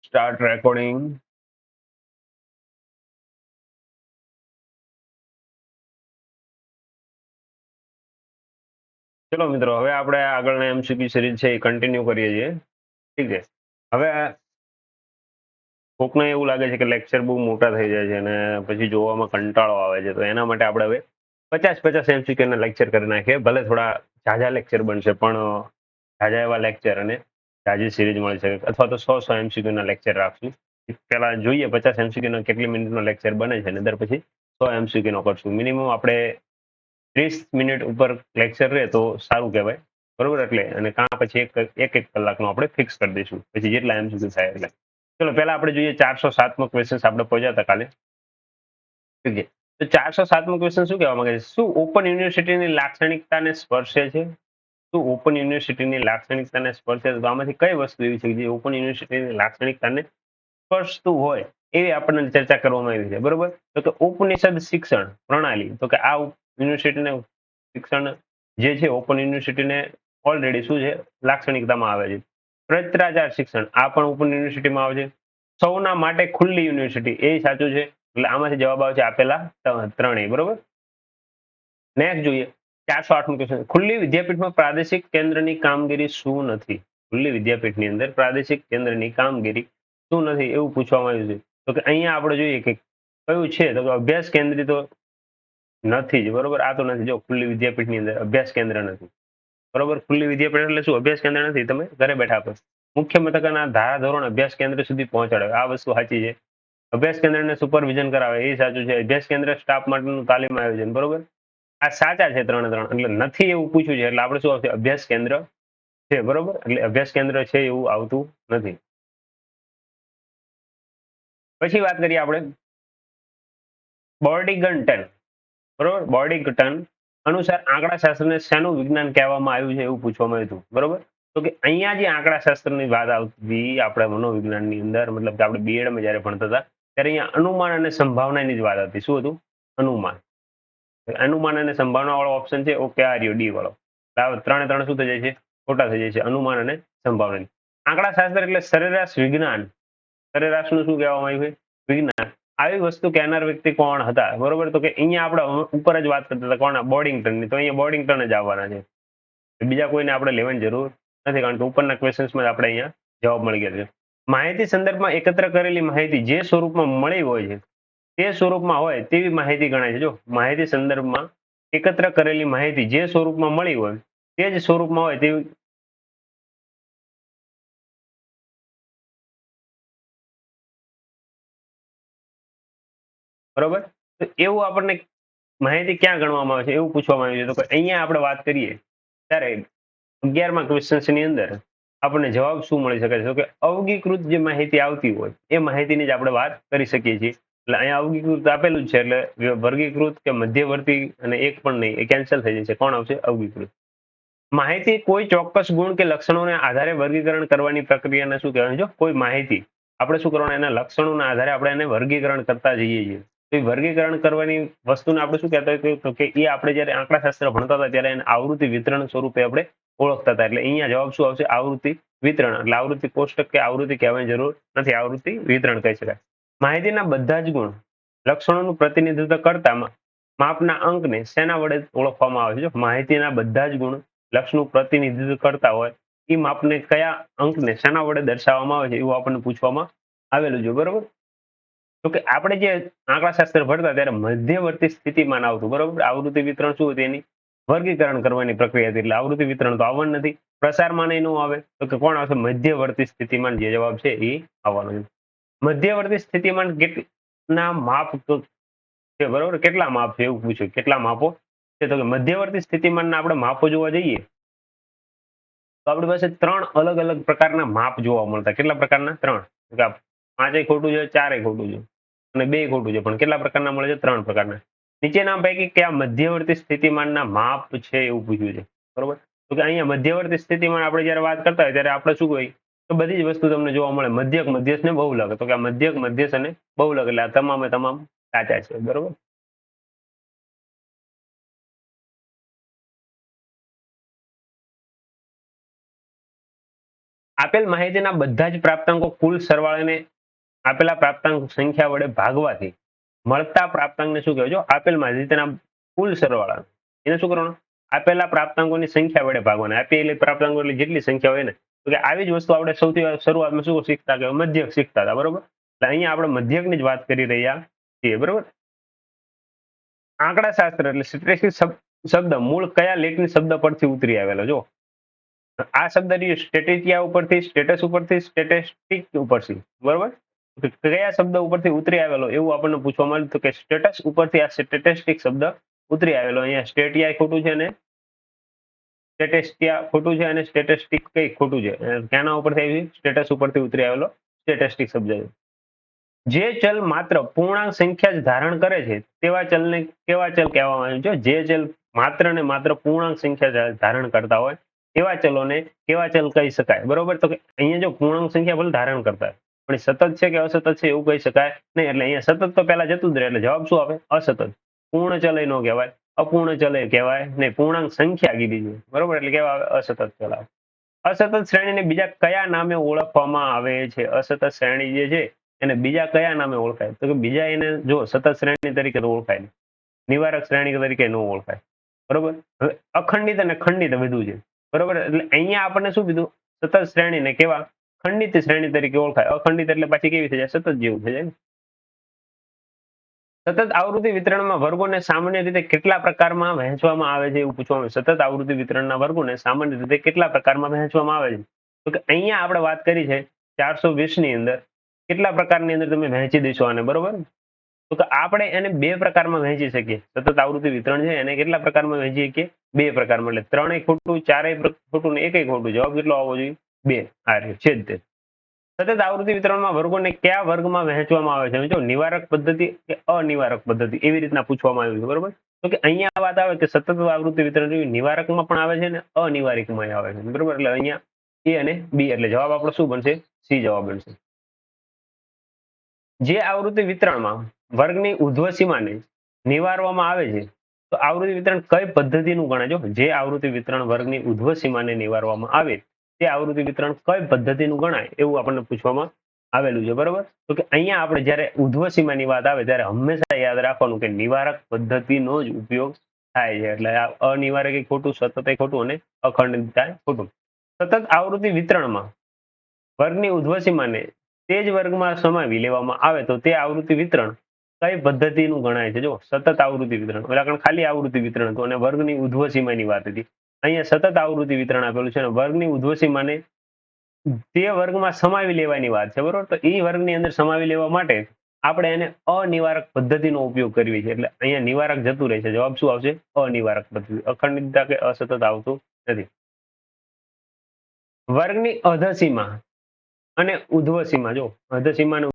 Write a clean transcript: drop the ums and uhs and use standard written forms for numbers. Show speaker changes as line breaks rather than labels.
Start recording. ચલો મિત્રો, હવે આપણે આગળના એમસીક્યુ સિરીઝ છે એ કન્ટિન્યુ કરીએ છીએ. ઠીક છે. હવે કોકને એવું લાગે છે કે લેક્ચર બહુ મોટા થઈ જાય છે અને પછી જોવામાં કંટાળો આવે છે, તો એના માટે આપણે હવે 50-50 એમસીક્યુ ના લેક્ચર કરી નાખીએ. ભલે થોડા ઝાઝા લેક્ચર બનશે, પણ ઝાઝા એવા લેક્ચર અને ઝાઝી સિરીઝ મળશે, અથવા તો 100 એમસીક્યુ ના લેક્ચર રાખશું. પેલા જોઈએ 50 એમસીક્યુ ના કેટલી મિનિટનો લેક્ચર બને છે, અને પછી 100 એમસીક્યુ નો કરશું. મિનિમમ આપણે 30 મિનિટ ઉપર લેક્ચર રહે તો સારું કહેવાય, બરોબર. એટલે અને કાં પછી એક કલાકનો આપણે ફિક્સ કરી દઈશું, પછી જેટલા એમસીક્યુ થાય એટલે. ચલો પહેલા આપણે જોઈએ 407મો ક્વેશ્ચન આપણે પહોંચ્યા હતા કાલે. ઠીક છે. તો 407મો ક્વેશ્ચન શું કહેવા માંગે છે? શું ઓપન યુનિવર્સિટીની લાક્ષણિકતાને સ્પર્શે છે? શું ઓપન યુનિવર્સિટીની લાક્ષણિકતાને સ્પર્શે છે? તો આમાંથી કઈ વસ્તુ એવી છે જે ઓપન યુનિવર્સિટીની લાક્ષણિકતાને સ્પર્શતું હોય એવી આપણને ચર્ચા કરવામાં આવી છે, બરોબર. તો કે ઉપનિષદ શિક્ષણ પ્રણાલી, તો કે આ યુનિવર્સિટીને શિક્ષણ જે છે ઓપન યુનિવર્સિટીને ઓલરેડી શું છે લાક્ષણિકતામાં આવે છે. પ્રત્યાચાર શિક્ષણ આ પણ ઓપન યુનિવર્સિટીમાં આવે છે. સૌના માટે ખુલ્લી યુનિવર્સિટી એ સાચું છે. એટલે આમાંથી જવાબ આવે છે આપેલા ત્રણેય, બરોબર. નેક્સ્ટ જોઈએ 408મો ક્વેશ્ચન. ખુલ્લી વિદ્યાપીઠમાં પ્રાદેશિક કેન્દ્રની કામગીરી શું નથી? ખુલ્લી વિદ્યાપીઠની અંદર પ્રાદેશિક કેન્દ્રની કામગીરી શું નથી એવું પૂછવામાં આવ્યું છે. તો કે અહીંયા આપણે જોઈએ કે કયું છે, તો અભ્યાસ કેન્દ્રિત તો નથી જ, બરોબર. આ તો નથી. જો ખુલ્લી વિદ્યાપીઠની અંદર અભ્યાસ કેન્દ્ર નથી, બરોબર. ખુલ્લી વિદ્યાપીઠ એટલે શું? અભ્યાસ કેન્દ્ર નથી. તમે ઘરે બેઠા આપો મુખ્ય મથકના ધારાધોરણ અભ્યાસ કેન્દ્ર સુધી પહોંચાડે, આ વસ્તુ સાચી છે. અભ્યાસ કેન્દ્રને સુપરવિઝન કરાવે એ સાચું છે. અભ્યાસ કેન્દ્ર સ્ટાફ માટેનું તાલીમ આયોજન, બરોબર. આ સાચા છે ત્રણે ત્રણ. એટલે નથી એવું પૂછ્યું છે, એટલે આપણે શું આવશે? અભ્યાસ કેન્દ્ર છે, બરોબર. એટલે અભ્યાસ કેન્દ્ર છે એવું આવતું નથી. પછી વાત કરીએ આપણે બોર્ડિંગટન, બરોબર. બોર્ડિંગટન અનુસાર આંકડાશાસ્ત્રને શેનું વિજ્ઞાન કહેવામાં આવ્યું છે એવું પૂછવામાં આવ્યું હતું, બરોબર. તો કે અહીંયા જે આંકડાશાસ્ત્રની વાત આવતી આપણે મનોવિજ્ઞાનની અંદર, મતલબ કે આપણે બીએડમાં જ્યારે ભણતા હતા ત્યારે અહીંયા અનુમાન અને સંભાવનાની જ વાત હતી. શું હતું? અનુમાન. અનુમાન અને સંભાવના વાળો ઓપ્શન છે. ઓકે, આ રહ્યો ડી વાળો. ત્રણે ત્રણ શું થઈ જાય છે? ખોટા થઈ જાય છે. અનુમાન અને સંભાવના. આંકડાશાસ્ત્ર એટલે સરેરાશ વિજ્ઞાન. સરેરાશનું શું કહેવામાં આવ્યું છે? વિજ્ઞાન. આવી વસ્તુ કહેનાર વ્યક્તિ કોણ હતા, બરોબર. તો કે અહીંયા આપણે ઉપર જ વાત કરતા હતા કોણ? બોર્ડિંગટનની. તો અહીંયા બોર્ડિંગટન જ આવવાના છે. બીજા કોઈને આપણે લેવાની જરૂર નથી, કારણ કે ઉપરના ક્વેશ્ચન્સમાં આપણે અહીંયા જવાબ મળી ગયા છે. માહિતી સંદર્ભમાં એકત્ર કરેલી માહિતી જે સ્વરૂપમાં મળી હોય છે તે સ્વરૂપમાં હોય તેવી માહિતી ગણાય છે. જો માહિતી સંદર્ભમાં એકત્ર કરેલી માહિતી જે સ્વરૂપમાં મળી હોય તે જ સ્વરૂપમાં હોય તેવી, બરોબર. તો એવું આપણને માહિતી ક્યાં ગણવામાં આવે છે એવું પૂછવામાં આવ્યું છે. તો કે અહીંયા આપણે વાત કરીએ ત્યારે 11મા ક્વેશ્ચન્સની અંદર આપણને જવાબ શું મળી શકે છે? તો કે અવગીકૃત જે માહિતી આવતી હોય એ માહિતીની જ આપણે વાત કરી શકીએ છીએ. એટલે અહીંયા અવગીકૃત આપેલું જ છે, એટલે વર્ગીકૃત કે મધ્યવર્તી અને એક પણ નહીં, એ કેન્સલ થઈ જશે. કોણ આવશે? અવગીકૃત. માહિતી કોઈ ચોક્કસ ગુણ કે લક્ષણોને આધારે વર્ગીકરણ કરવાની પ્રક્રિયાને શું કહેવાય? જો કોઈ માહિતી આપણે શું કરવાનું? એના લક્ષણોના આધારે આપણે એને વર્ગીકરણ કરતા જઈએ છીએ. તો એ વર્ગીકરણ કરવાની વસ્તુને આપણે શું કહેતા હોય? તો કે એ આપણે જ્યારે આંકડાશાસ્ત્ર ભણતા હતા ત્યારે એને આવૃત્તિ વિતરણ સ્વરૂપે આપણે ઓળખતા હતા. એટલે અહીંયા જવાબ શું આવશે? આવૃત્તિ વિતરણ. એટલે આવૃત્તિ કોષ્ટક કે આવૃત્તિ કહેવાની જરૂર નથી, આવૃત્તિ વિતરણ કહી શકાય. માહિતીના બધા જ ગુણ લક્ષણોનું પ્રતિનિધિત્વ કરતા માપના અંકને શેના વડે ઓળખવામાં આવે છે? જો માહિતીના બધા જ ગુણ લક્ષનું પ્રતિનિધિત્વ કરતા હોય એ માપને કયા અંકને શેના વડે દર્શાવવામાં આવે છે એવું આપણને પૂછવામાં આવેલું છે, બરોબર. તો કે આપણે જે આંકડાશાસ્ત્ર ભણતા ત્યારે મધ્યવર્તી સ્થિતિમાન આવતું, બરોબર. આવૃત્તિ વિતરણ શું હતી? એની વર્ગીકરણ કરવાની પ્રક્રિયા હતી. એટલે આવૃત્તિ વિતરણ તો આવવાનું નથી. પ્રસારમાં નહીં આવે. તો કે કોણ આવશે? મધ્યવર્તી સ્થિતિમાન. જે જવાબ છે એ આવવાનો છે. મધ્યવર્તી સ્થિતિમાન કેટલા માપ છે, બરોબર. કેટલા માપ છે એવું પૂછ્યું. કેટલા માપો છે? તો કે મધ્યવર્તી સ્થિતિમાનના આપણે માપો જોવા જઈએ તો આપણી પાસે 3 અલગ અલગ પ્રકારના માપ જોવા મળતા. કેટલા પ્રકારના? 3. તો કે 5 ખોટું છે, 4 ખોટું છે અને 2 ખોટું છે. પણ કેટલા પ્રકારના મળે છે? 3 પ્રકારના. નીચેના પૈકી કયા મધ્યવર્તી સ્થિતિમાનના માપ છે એવું પૂછ્યું છે, બરોબર. તો કે અહીંયા મધ્યવર્તી સ્થિતિમાન આપણે જ્યારે વાત કરતા હોય ત્યારે આપણે શું કહીએ? તો બધી જ વસ્તુ તમને જોવા મળે. મધ્યક, મધ્યસ્થ ને બહુલક. તો કે આ મધ્યક, મધ્યસ્થ અને બહુલક, એટલે આ તમામે તમામ સાચા છે, બરોબર. આપેલ માહિતીના બધા જ પ્રાપ્તાંકો કુલ સરવાળાને આપેલા પ્રાપ્તાંક સંખ્યા વડે ભાગવાથી મળતા પ્રાપ્તાંકને શું કહેવાય? જો આપેલ માહિતીના કુલ સરવાળા એને શું કરવાનું? આપેલા પ્રાપ્તાંકોની સંખ્યા વડે ભાગવાના. આપેલી પ્રાપ્તાંકો એટલે જેટલી સંખ્યા હોય ને, તો કે આવી જ વસ્તુ આપણે સૌથી શરૂઆતમાં શું શીખતા કે મધ્યક શીખતા હતા, બરોબર? એટલે અહીંયા આપણે મધ્યકની જ વાત કરી રહ્યા છીએ, બરોબર? આંકડા શાસ્ત્ર એટલે સ્ટેટિસ્ટિક્સ શબ્દ મૂળ કયા લેટિન શબ્દ પરથી ઉતરી આવેલો? જો આ શબ્દ રહ્યો સ્ટેટિસ્ટિયા ઉપરથી, સ્ટેટસ ઉપરથી, સ્ટેટિસ્ટિક ઉપરથી, બરોબર? તો કયા શબ્દ ઉપરથી ઉતરી આવેલો એવું આપણને પૂછવામાં આવ્યું, તો કે સ્ટેટસ ઉપરથી આ સ્ટેટિસ્ટિક શબ્દ ઉતરી આવેલો. અહીંયા સ્ટેટિયા ખોટું છે ને સ્ટેટિસ્ટિયા ખોટું છે અને સ્ટેટિસ્ટિક કઈ ખોટું છે. ક્યાંના ઉપરથી આવી? સ્ટેટસ ઉપરથી ઉતરી આવેલો સ્ટેટિસ્ટિક શબ્દ છે. જે ચલ માત્ર પૂર્ણાંક સંખ્યા જ ધારણ કરે છે તેવા ચલને કેવા ચલ કહેવામાં આવે છે? જે ચલ માત્ર ને માત્ર પૂર્ણાંક સંખ્યા ધારણ કરતા હોય એવા ચલોને કેવા ચલ કહી શકાય, બરોબર? તો કે અહીંયા જો પૂર્ણાંક સંખ્યા ભલે ધારણ કરતા હોય પણ સતત છે કે અસતત છે એવું કહી શકાય નહીં. એટલે અહીંયા સતત તો પહેલા જતું જ રહે, એટલે જવાબ શું આવે? અસતત. પૂર્ણ ચલ નો કહેવાય, અપૂર્ણ ચલ કહેવાય નહીં, પૂર્ણાંક સંખ્યા કીધી છે, બરોબર? એટલે કેવા આવે? અસતત ચલ આવે. અસતત શ્રેણીને બીજા કયા નામે ઓળખવામાં આવે છે? અસતત શ્રેણી જે છે એને બીજા કયા નામે ઓળખાય? તો કે બીજા એને જો સતત શ્રેણી તરીકે તો ઓળખાય નહીં, નિવારક શ્રેણી તરીકે ન ઓળખાય, બરોબર? હવે અખંડિત અને ખંડિત બધું છે, બરોબર? એટલે અહીંયા આપણને શું કીધું? સતત શ્રેણીને કેવા? ખંડિત શ્રેણી તરીકે ઓળખાય. અખંડિત એટલે પાછી કેવી થઈ જાય? સતત જેવું થઈ જાય. સતત આવૃત્તિ વિતરણમાં વર્ગોને સામાન્ય રીતે કેટલા પ્રકારમાં વહેંચવામાં આવે છે એવું પૂછવામાં આવે. સતત આવૃત્તિ વિતરણના વર્ગોને સામાન્ય રીતે કેટલા પ્રકારમાં વહેંચવામાં આવે છે? તો કે અહીંયા આપણે વાત કરી છે 420 ની અંદર કેટલા પ્રકારની અંદર તમે વહેંચી દેશો આને, બરોબર? તો કે આપણે એને બે પ્રકારમાં વહેંચી શકીએ. સતત આવૃત્તિ વિતરણ છે એને કેટલા પ્રકારમાં વહેંચી શકીએ? બે પ્રકારમાં. એટલે 3 ખોટું, 4 ખોટું ને 1 ખોટું. જવાબ કેટલો આવવો જોઈએ? 2. આ રહ્યો છે જ તે. સતત આવૃત્તિ વિતરણમાં વર્ગોને કયા વર્ગમાં વહેંચવામાં આવે છે? જો નિવારક પદ્ધતિ કે અનિવારક પદ્ધતિ એવી રીતના પૂછવામાં આવ્યું છે, બરોબર? તો કે અહીંયા વાત આવે કે સતત આવૃત્તિ વિતરણ નિવારકમાં પણ આવે છે ને અનિવારકમાં આવે છે, બરોબર? એટલે અહીંયા એ અને બી એટલે જવાબ આપણો શું બનશે? સી જવાબ બનશે. જે આવૃત્તિ વિતરણમાં વર્ગની ઉર્ધ્વ સીમાને નિવારવામાં આવે છે તો આવૃત્તિ વિતરણ કઈ પદ્ધતિનું ગણાય? જો જે આવૃત્તિ વિતરણ વર્ગની ઉર્ધ્વ સીમાને નિવારવામાં આવે તે આવૃત્તિ વિતરણ કઈ પદ્ધતિનું ગણાય એવું આપણને પૂછવામાં આવેલું છે, બરોબર? તો કે અહીંયા આપણે જ્યારે ઉર્ધ્વ સીમાની વાત આવે ત્યારે હંમેશા યાદ રાખવાનું કે નિવારક પદ્ધતિનો જ ઉપયોગ થાય છે. એટલે આ અનિવારક એ ખોટું, સતત એ ખોટું અને અખંડિતતા ખોટું. સતત આવૃત્તિ વિતરણમાં વર્ગની ઉર્ધ્વ સીમાને તે જ વર્ગમાં સમાવી લેવામાં આવે તો તે આવૃત્તિ વિતરણ કઈ પદ્ધતિનું ગણાય છે? જો સતત આવૃત્તિ વિતરણ, ઓલા કણ ખાલી આવૃત્તિ વિતરણ હતું અને વર્ગની ઉર્ધ્વ સીમાની વાત હતી. અહીંયા સતત આવૃત્તિ વિતરણ આપેલું છે અને વર્ગની ઉર્ધ્વ સીમાને તે વર્ગમાં સમાવી લેવાની વાત છે, બરોબર? તો એ વર્ગની અંદર સમાવી લેવા માટે આપણે એને અનિવારક પદ્ધતિનો ઉપયોગ કરવી છે. એટલે અહીંયા નિવારક જતું રહે છે. જવાબ શું આવશે? અનિવારક પદ્ધતિ. અખંડિતતા કે અસતત આવતું નથી. વર્ગની અધસીમા અને ઉર્ધ્વ સીમા, જો અધસીમા